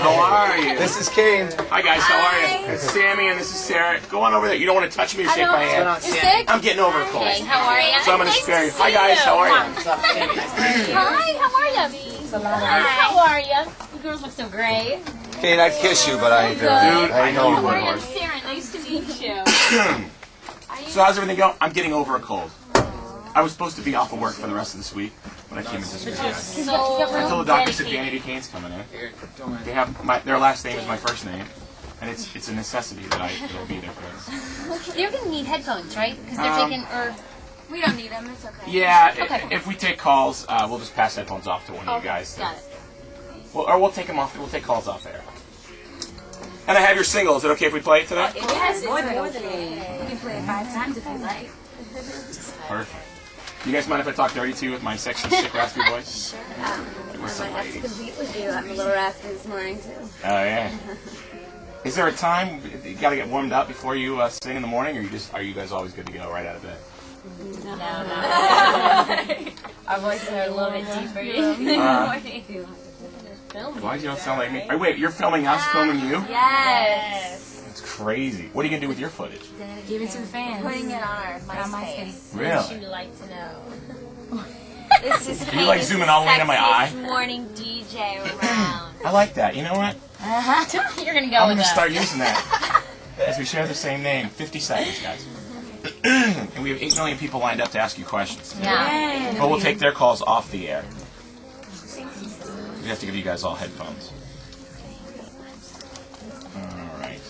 How are you? This is Kane. Hi guys, how are you? It's Sammy and this is Sarah. Go on over there. You don't want to touch me or shake my hand. You're sick? I'm getting over a cold. Hey, how are you? So I'm going to spare you. Hi guys, how are you? Hi, how are you? Hi, how are you? You girls look so great. Kane, I'd kiss you, but I ain't doing it. Dude, I know you How are would, you? horse. Sarah, nice to meet you. So how's everything going? I'm getting over a cold. I was supposed to be off of work for the rest of this week, but I came in this week. I told the doctor said Danity Kane's coming in. They have their last name is my first name, and it's a necessity that I'll be there for this. You're going to need headphones, right? Because they're taking, we don't need them, it's okay. Yeah, Okay. if we take calls, we'll just pass headphones off to one of you guys. Got it. Well, or we'll take them off. We'll take calls off air. And I have your single. Is it okay if we play it today? Yes, more than okay. You can play it 5 times if you like. Perfect. You guys mind if I talk dirty to you with my sexy, sick, raspy voice? Sure. We're some I have to ladies. compete with you. I'm a little raspy this morning, too. Oh yeah. Is there a time you got to get warmed up before you sing in the morning, or are you guys always good to go right out of bed? No. Our voices are a little bit deeper in the morning. Why do you don't sound like me? Oh, wait, you're filming us, filming you? Yes. That's crazy. What are you gonna do with your footage? Give it to the fans. Putting it on our MySpace. Really? You'd like to know. This is You like zooming all the way into my eye? sexiest morning DJ around. I like that. You know what? You're going to go I'm with gonna that. start using that. As we share the same name. 50 seconds, guys. And we have 8 million people lined up to ask you questions. Yeah. But we'll take their calls off the air. We have to give you guys all headphones. Alright.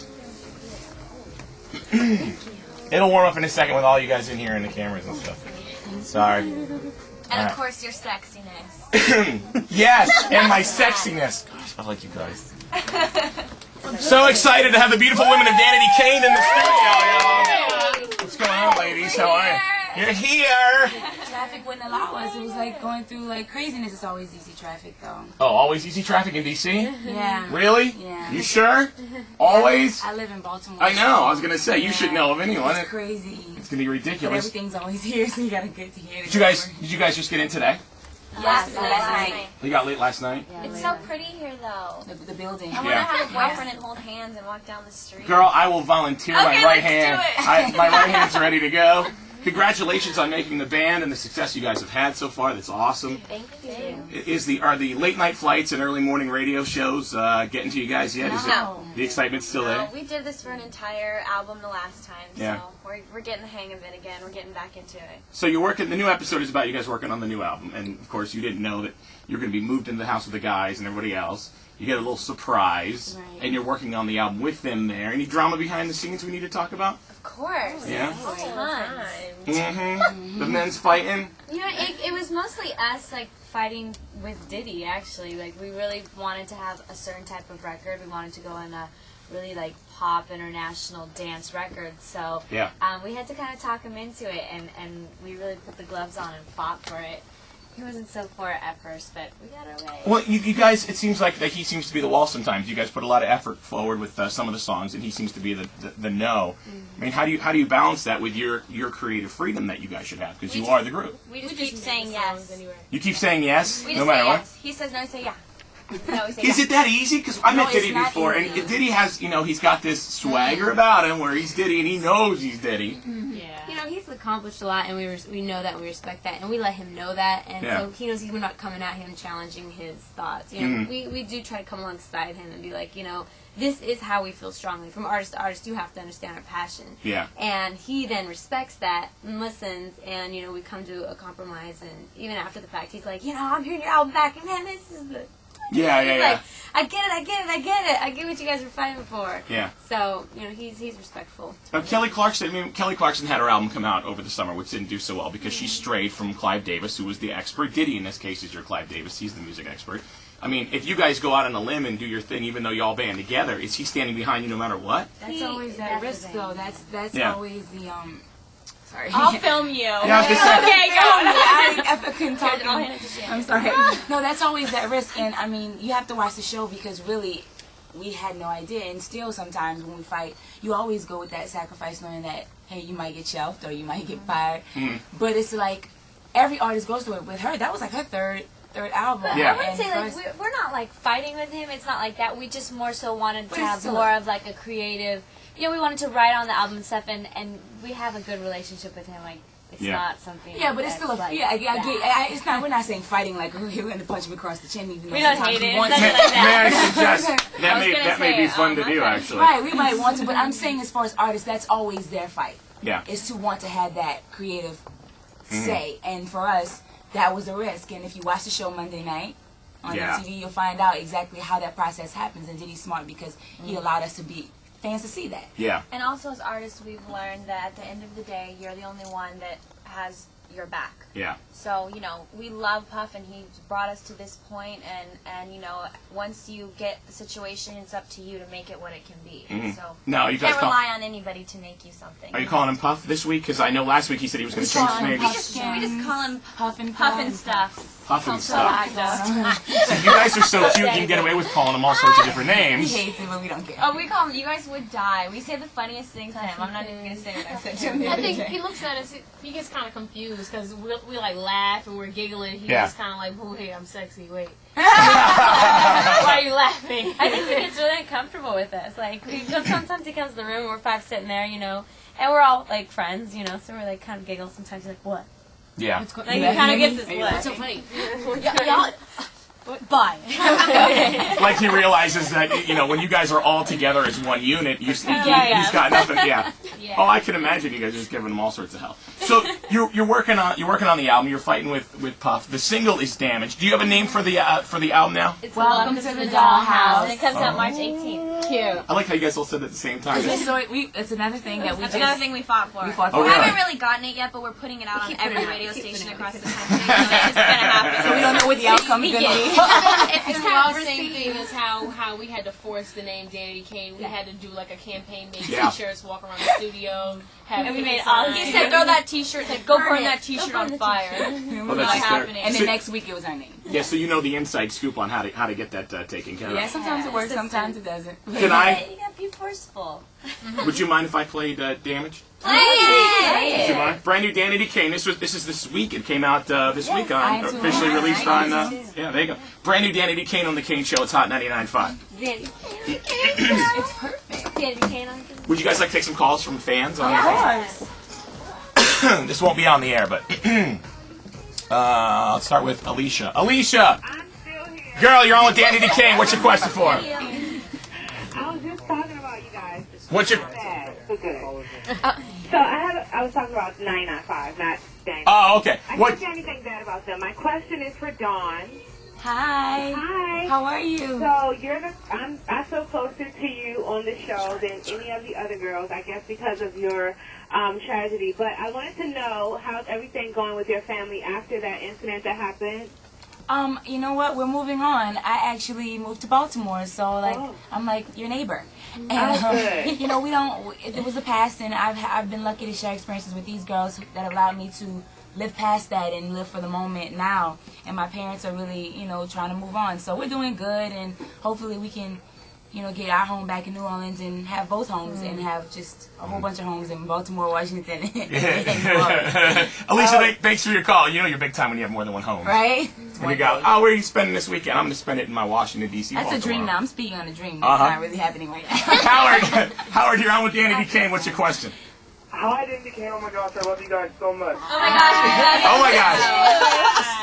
It'll warm up in a second with all you guys in here and the cameras and stuff. Sorry. And of course, your sexiness. Yes, and my sexiness. Gosh, I like you guys. So excited to have the beautiful women of Danity Kane in the studio, y'all. What's going on, ladies? How are you? You're here. Traffic wouldn't allow us. It was like going through like craziness. It's always easy traffic though. Oh, always easy traffic in D.C.? Yeah. Really? Yeah. You sure? Always? I live in Baltimore. I know. I was going to say, you should know of anyone. It's crazy. It's going to be But ridiculous. everything's always here, so you gotta get to hear it. Did you guys just get in today? Last night. You got late last night? Yeah, It's later. so pretty here, though. The building. I want to Yeah. have a boyfriend and hold hands and walk down the street. Girl, I will volunteer my Okay, right let's hand. do it. My right hand's ready to go. Congratulations on making the band and the success you guys have had so far. That's awesome. Thank you. Are the late night flights and early morning radio shows getting to you guys yet? Is No. the excitement still there? We did this for an entire album the last time, Yeah. so we're getting the hang of it again. We're getting back into it. So you're working. The new episode is about you guys working on the new album, and of course you didn't know that you're going to be moved into the house with the guys and everybody else. You get a little surprise, Right. and you're working on the album with them there. Any drama behind the scenes we need to talk about? Of course. Yeah. Tons. Mm-hmm. The men's fighting. You know, it was mostly us, like, fighting with Diddy, actually. Like, we really wanted to have a certain type of record. We wanted to go in a really, like, pop international dance record. So Yeah. we had to kind of talk him into it, and we really put the gloves on and fought for it. He wasn't so for it at first, but we got our way. Well, you guys, it seems like that he seems to be the wall sometimes. You guys put a lot of effort forward with some of the songs, and he seems to be the no. I mean, how do you balance that with your creative freedom that you guys should have? Because you are the group. We just keep saying yes. You keep saying yes, We no just matter say what. yes. He says no, we say yeah. No, we say Is yeah. it that easy? Because I No, met it's Diddy not before, easy. and Diddy has, he's got this swagger about him where he's Diddy and he knows he's Diddy. You know, he's accomplished a lot, and we know that, and we respect that, and we let him know that, and Yeah. so he knows we're not coming at him challenging his thoughts. You know, we do try to come alongside him and be like, this is how we feel strongly. From artist to artist, you have to understand our passion. Yeah. And he then respects that and listens, and, we come to a compromise, and even after the fact, he's like, I'm hearing your album back, and man, this is the... Yeah. Like, I get it. I get what you guys were fighting for. Yeah. So, he's respectful. Kelly Clarkson had her album come out over the summer, which didn't do so well because she strayed from Clive Davis, who was the expert. Diddy, in this case, is your Clive Davis. He's the music expert. I mean, if you guys go out on a limb and do your thing, even though you all band together, is he standing behind you no matter what? That's always that risk though. That's Yeah. always the Sorry. I'll film you. Yeah, I was gonna say. Okay, go. I couldn't talk. I'll hand it to Shannon. I'm sorry. No, that's always that risk, and I mean, you have to watch the show because really, we had no idea. And still, sometimes when we fight, you always go with that sacrifice, knowing that hey, you might get shelved or you might get fired. But it's like every artist goes through it. With her, that was like her third third album. Yeah. I would And say like first- we're not like fighting with him. It's not like that. We just more so wanted But to it's have still- more of like a creative. You know, we wanted to write on the album and stuff, and we have a good relationship with him. Like it's Yeah. not something. Yeah, but it's still a that's, like, yeah. I bad. get. It's not. We're not saying fighting like we're going to punch him across the chin. Even though We don't sometimes hate we it. want It's to. nothing like May I that. suggest that was may gonna that may say, be fun to my do friend- actually. Right, we might want to, but I'm saying as far as artists, that's always their fight. Yeah. Is to want to have that creative say, and for us, that was a risk. And if you watch the show Monday night on Yeah. MTV, you'll find out exactly how that process happens. And Diddy's smart because he allowed us to be fans to see that. Yeah. And also as artists, we've learned that at the end of the day, you're the only one that has your back. Yeah. So, you know, we love Puff and he's brought us to this point and you know, once you get the situation, it's up to you to make it what it can be. So No, you you guys can't call, rely on anybody to make you something. are you calling him Puff this week? Because I know last week he said he was going to change his name. We just call him Puff and Puff and stuff. Puff and stuff. Stuff. So you guys are so cute, you can get away with calling him all sorts of different He names. hates it, but we don't care. Oh, we call him, you guys would die. We say the funniest things to him. I'm not even going to say what I said to him the I other think day. he looks at us, he gets kind of confused because we like laugh and we're giggling. He's Yeah. just kind of like, oh, hey, I'm sexy, wait. Why are you laughing? I think he gets really uncomfortable with us. Like, sometimes he comes to the room and we're five sitting there, you know, and we're all like friends, you know, so we're like kind of giggle sometimes. Like, what? Yeah. Like, he kind of gets this what? What's so funny? Bye. Like he realizes that, you know, when you guys are all together as one unit, he's yeah. got nothing. Yeah. Yeah. Oh, I can imagine you guys are just giving him all sorts of hell. So you're working on the album. You're fighting with Puff. The single is Damaged. Do you have a name for the album now? It's Welcome to the Dollhouse. And it comes out March 18th. Cute. I like how you guys all said it at the same time. It's another thing that we That's just another thing we fought for. we fought Oh, for. We really? haven't really gotten it yet, but we're putting it out on every radio station across the country. So it's gonna happen. So we don't know what the outcome is going to be. It's kind of the same thing as how we had to force the name Danity Kane. We had to do like a campaign, make Yeah. T-shirts, walk around the studio, have And we people made all sign. He said, throw that T-shirt, go burn that T-shirt on fire. Oh, Not that's hysterical. happening. And So- the next week it was our name. Yeah, so you know the inside scoop on how to get that taken care Yeah, of. sometimes it works, sometimes it doesn't. Can I? You gotta be forceful. Would you mind if I played Damage? Play it! Would you mind? Brand new Danity Kane. This is this week. It came out this week on iTunes. officially released on. iTunes. Yeah, there you go. Brand new Danity Kane on the Kane Show. It's Hot 99.5. It's perfect. Danity Kane on the Would you guys like to take some calls from fans? On Of course. This won't be on the air, but let's start with Alicia. Alicia, I'm still here. girl, you're on with Danity Kane. What's your question for him? I was just talking about you guys. What's your? Bad. So good. So I was talking about 99.5, not Danny. Oh, okay. I What? can't say anything bad about them. My question is for Dawn. Hi. Hi. How are you? So I feel closer to you on the show than any of the other girls, I guess because of your tragedy. But I wanted to know how's everything going with your family after that incident that happened. You know what? We're moving on. I actually moved to Baltimore, so like Oh. I'm like your neighbor. And Oh, good. you know, we don't. It was a past, and I've been lucky to share experiences with these girls that allowed me to live past that and live for the moment now. And my parents are really, you know, trying to move on. So we're doing good, and hopefully we can, you know, get our home back in New Orleans and have both homes and have just a whole bunch of homes in Baltimore, Washington, and New Orleans. Alicia, thanks for your call. You know you're big time when you have more than one home. Right? When you go, oh, where are you spending this weekend? I'm going to spend it in my Washington, D.C. That's home a dream tomorrow. now. I'm speaking on a dream. It's Uh-huh. not really happening right now. Howard, you're on with Danity Kane. What's your question? Hi, Danity Kane. Oh my gosh, I love you guys so much. Oh my gosh, we love you. Oh my gosh.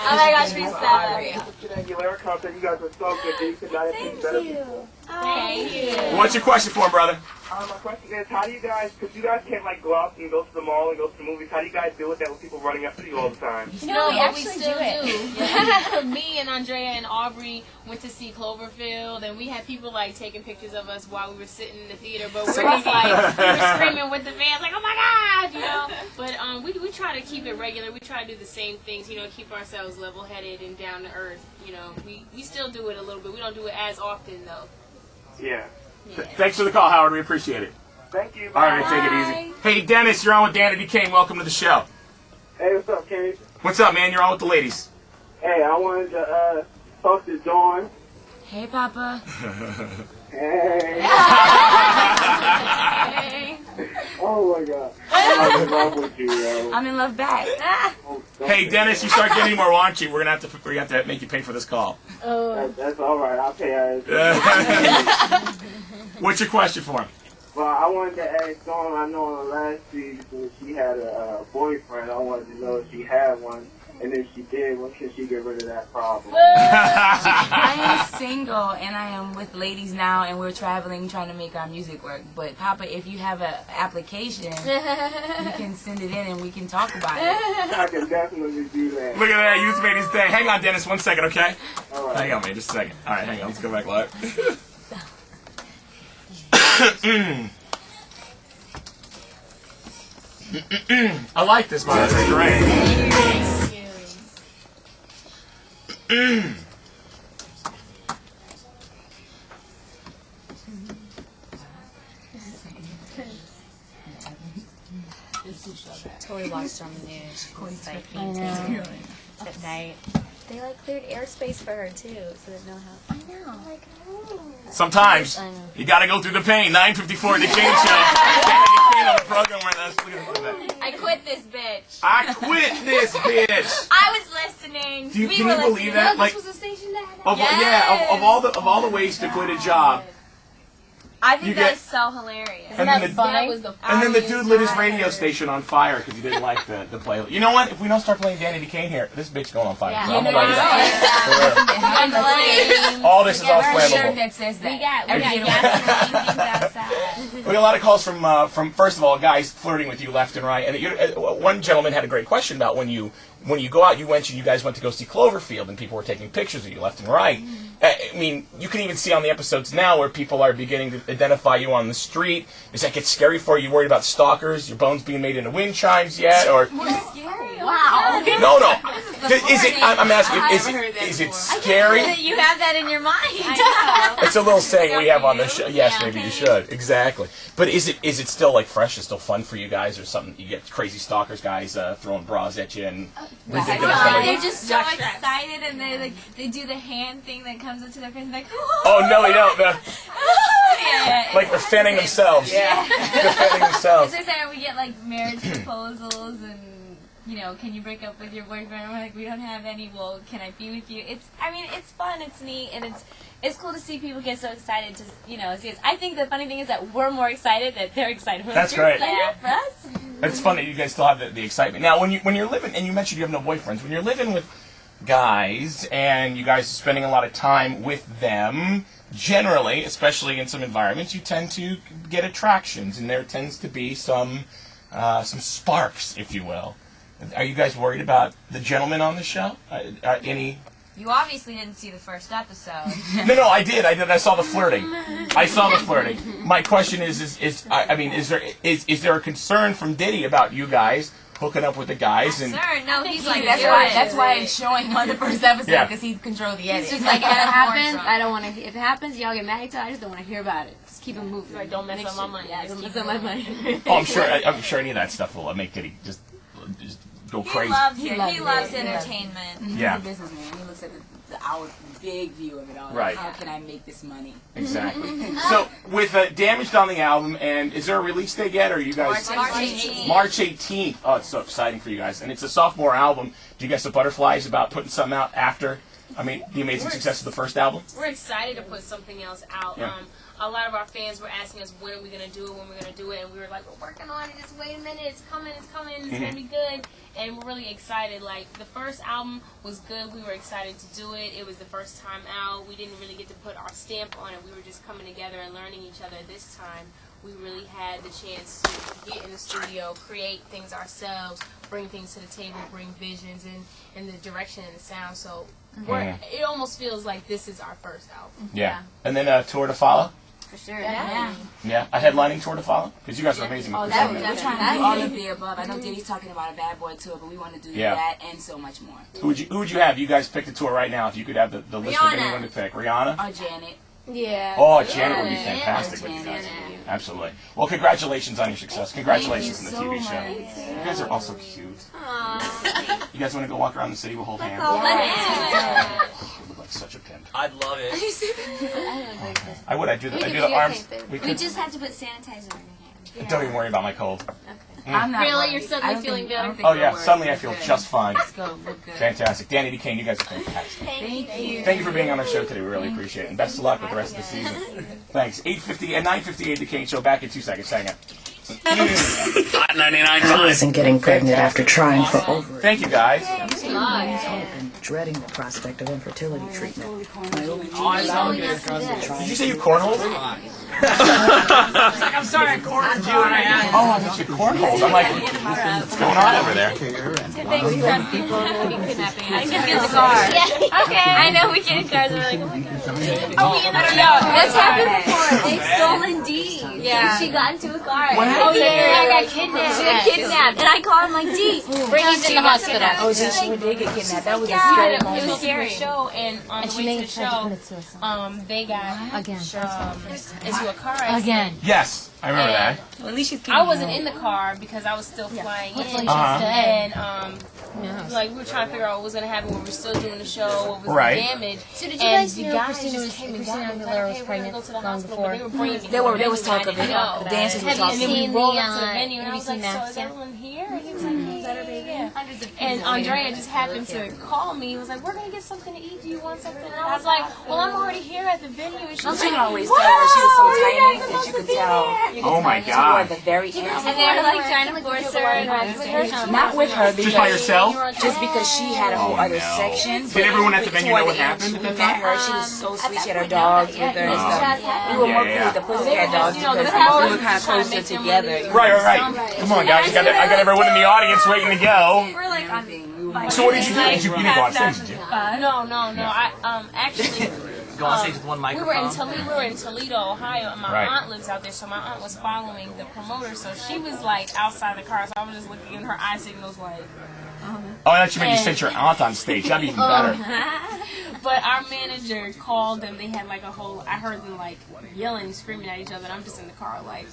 Oh my gosh, we love you. Christina Aguilera concert, you guys were so good. You could not have been better. Thank you. What's your question for him, brother? My question is, how do you guys, because you guys can't like go out and go to the mall and go to the movies, how do you guys deal with that with people running up to you all the time? No, we but actually we still do it. do. Me and Andrea and Aubrey went to see Cloverfield, and we had people like taking pictures of us while we were sitting in the theater. But we're just like we were screaming with the fans, like, "Oh my God!" You know. But we try to keep it regular. We try to do the same things, you know, keep ourselves level-headed and down to earth. You know, we still do it a little bit. We don't do it as often though. Yeah. Thanks for the call, Howard. We appreciate it. Thank you. All right, take it easy. Hey, Dennis, you're on with Danity Kane. Welcome to the show. Hey, what's up, Kenny? What's up, man? You're on with the ladies. Hey, I wanted to talk to Dawn. Hey, Papa. Hey. I Oh my God. I'm in love with you, yo. I'm in love back. Hey, Dennis, you start getting more raunchy. We're gonna have to make you pay for this call. That's all right. I'll pay her. What's your question for him? Well, I wanted to ask Dawn, I know on the last season she had a boyfriend. I wanted to know if she had one. And if she did, when can she get rid of that problem? I am single and I am with ladies now, and we're traveling trying to make our music work. But Papa, if you have an application, you can send it in and we can talk about it. I can definitely do that. Look at that, youth made his day. Hang on, Dennis, 1 second, okay? All right. Hang on, man, just a second. All right, hang on, let's go back live. I like this, man. That's great. Tori watched on the news. It's like at night. They like cleared airspace for her too, so there's no help. I know. Like, Sometimes you gotta go through the pain. 9:54 the Kane Show. Danity Kane on the program with us. Look at that. I quit this bitch. I quit this bitch. I was listening. Can you believe that? Like, this was the station that of all the ways to quit a job. I think You that's get- so hilarious. And then, That was the and then the dude lit his radio station on fire because he didn't like the play. You know what? If we don't start playing Danity Kane here, this bitch going on fire. Yeah. So I'm gonna let you know. I'm All this is all Wear a shirt flammable. that says that. We got Every gasoline things outside. We got a lot of calls from first of all guys flirting with you left and right. And one gentleman had a great question about when you go out. You guys went to go see Cloverfield, and people were taking pictures of you left and right. I mean, you can even see on the episodes now where people are beginning to identify you on the street. Does that get scary for you? You worried about stalkers? Your bones being made into wind chimes yet? Or Wow. no. Is it? I'm asking. Is it scary? You have that in your mind. It's a little saying we have on the show. Yes, maybe you should. Exactly. But is it still like fresh? Is it still fun for you guys, or something? You get crazy stalkers guys throwing bras at you and ridiculous stuff. They're just so excited, and they do the hand thing that comes up to their face, and like, Oh no, they don't. yeah. Like they're fanning themselves. Yeah. They're fanning themselves. It's like we get like marriage proposals and, you know, can you break up with your boyfriend? And we're like, we don't have any. Well, can I be with you? It's fun, it's neat, and it's cool to see people get so excited to, you know, see us. I think the funny thing is that we're more excited that they're excited for us. That's great. Yeah, for us. It's fun that you guys still have the excitement. Now, when you're living, and you mentioned you have no boyfriends, when you're living with guys and you guys are spending a lot of time with them, generally, especially in some environments, you tend to get attractions, and there tends to be some sparks, if you will. Are you guys worried about the gentlemen on the show? Any? You obviously didn't see the first episode. No, I did. I saw the flirting. My question is there a concern from Diddy about you guys hooking up with the guys? And Sir, no, he's like, That's why it's showing on the first episode, Yeah. because he controlled the edit. It's just like, if it happens, I don't want to. If it happens, y'all get mad at each other. I just don't want to hear about it. Just keep it moving. Like, don't mess up my money. Yeah, don't mess up my money. oh, I'm sure any of that stuff will make Diddy just go crazy. He loves entertainment. Yeah. He's a businessman. He looks at our big view of it all. Right. How can I make this money? Exactly. So, with Damaged on the album, and is there a release date yet, or are you guys? March 18th. March 18th. Oh, it's so exciting for you guys. And it's a sophomore album. Do you guys have butterflies about putting something out after, the amazing success of the first album? We're excited to put something else out. Yeah. A lot of our fans were asking us when are we gonna do it, and we were like, we're working on it. Just wait a minute, it's coming, it's gonna be good, and we're really excited. Like, the first album was good. We were excited to do it. It was the first time out. We didn't really get to put our stamp on it. We were just coming together and learning each other. This time, we really had the chance to get in the studio, create things ourselves, bring things to the table, bring visions and the direction and the sound. So it almost feels like this is our first album. Yeah. And then Tour to Follow? For sure. Yeah. Yeah. A headlining Tour to Follow? Because you guys are amazing. with We're this. trying to do all of the above. I know Diddy's talking about a Bad Boy tour, but we want to do that and so much more. Who would you have? You guys pick the tour right now. If you could have the list of anyone to pick. Rihanna? Or Janet. Yeah. Oh, Janet would be fantastic Yeah. with you guys. Janet. Absolutely. Well, congratulations on your success. Congratulations on the TV show. You guys are all so cute. You guys want to go walk around the city? We'll hold hands. You look like such a pimp. I'd love it. I would. I do the arms. We just have to put sanitizer on your hands. Don't even worry about my cold. I'm not Really? worried. You're suddenly I don't feeling think- I don't better? think Oh we're yeah, worried. suddenly I We're feel good. just fine. Let's go. We're good. Fantastic. Danity Kane, you guys are fantastic. Thank you. Thank you for being on our show today. We really appreciate it. And best of luck with the rest of the season. Thanks. 8:50 and 9:58 The Kane Show. Back in 2 seconds. Hang on. Hot 99.5. Isn't getting pregnant after trying for over. Thank you guys. Dreading the prospect of infertility treatment. Did you say you cornholed? I'm sorry, cornered you. Oh, I thought you cornholed. I'm like, what's going on over there? I can get the car. Okay. I know we get in cars and we're like, oh my god. Are we in the car? That's happened before. They stolen D. Yeah. She got into a car. Oh yeah, I got kidnapped. She got kidnapped. And I called him like, D. Brady's in the hospital. Oh, she did get kidnapped. That was a Yeah, scary it moment. was scary show, and on the way to the show, they got into a car accident. Yes, I remember that. Well, at least she's I wasn't in the car because I was still flying in, and like we were trying to figure out what was gonna happen when we were still doing the show, what was Right. the damage. So did you And guys the know guys Christina just came and Christina got me, Aguilera like, was hey, we're gonna pregnant go to the long hospital, before? but they were bringing me. There was talk of it. No. The dancers were And talking. then we seen rolled the, up to the venue, and I have was you like, seen so Max is yet? everyone here? And he was like, yeah. And Andrea just happened to call me. He was like, we're gonna get something to eat. Do you want something? And I was like, well, I'm already here at the venue. And she She was could like, always tell her she was so tiny that you could tell. Oh my At God. the very end. And they were like trying to force her and Not with her, because Just by yourself? just because she had a whole other section. Did everyone at the venue know Toward what the end, happened at We that met time? her. She was so sweet. She had her dogs with her and stuff. We were more Yeah, cool with the Pussycat dogs you know, the because promoters we were kind of were trying to closer make them together. really- Right. Come on, guys. I got everyone in the audience waiting to go. we're like on So what did you do? Did you go on stage? Did you? no. I actually. Go on stage with one We were in microphone. Toledo, Ohio, and my Right. aunt lives out there, so my aunt was following the promoter, so she was like outside the car, so I was just looking, and her eye signals like. Oh, I thought you meant you sent your aunt on stage. That'd be even better. But our manager called them. They had like a whole. I heard them like yelling, screaming at each other, and I'm just in the car like.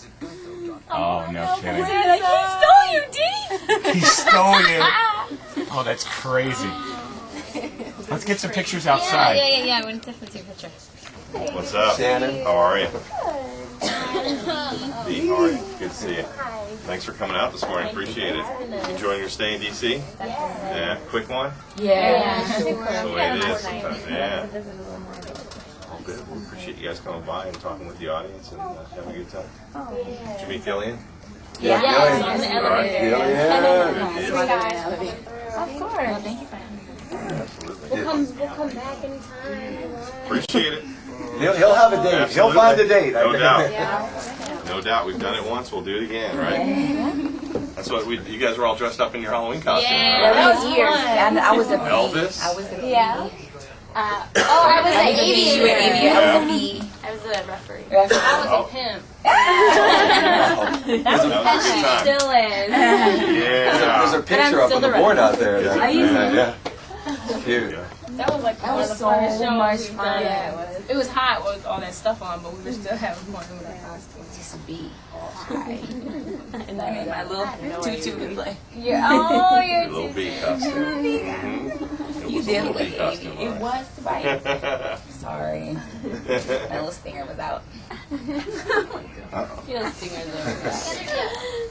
Oh, no kidding. Like, he stole you, D. He stole you. Oh, that's crazy. Let's get some pictures outside. Yeah. I went to definitely take a picture. What's up? Shannon. How are you? Dee, how are you? Good to see you. Thanks for coming out this morning. Appreciate it. Enjoying your stay in D.C.? Yeah. Quick one? Yeah. That's the way it is sometimes. Yeah. Well, good. We appreciate you guys coming by and talking with the audience and having a good time. Did you meet Gillian? Yeah, on the All right. elevator. Of course. Well, thank you for having me. Absolutely. We'll come back anytime. Appreciate it. He'll have a date. Absolutely. He'll find a date. No doubt. No doubt. We've done it once. We'll do it again, right? That's what you guys were all dressed up in your Halloween costumes, Yeah. right? That was years. And I was a bee. Elvis? I was a bee. Yeah. I was an You were aviator. aviator. I was a bee. I was a referee. Oh. I was a pimp. That was a good time. Still is. Yeah. There's a picture up on the board out there. Yeah. Cute. That was like one of the so funnest shows much we've fun. done. It was hot with all that stuff on, but we were still having fun with our costumes. Just a bee. And I made my little tutu look like. You're Little bee costume. Mm-hmm. You did look bee like costume. Amy. It was right. Sorry. My little stinger was out. Uh-oh. You're a singer though.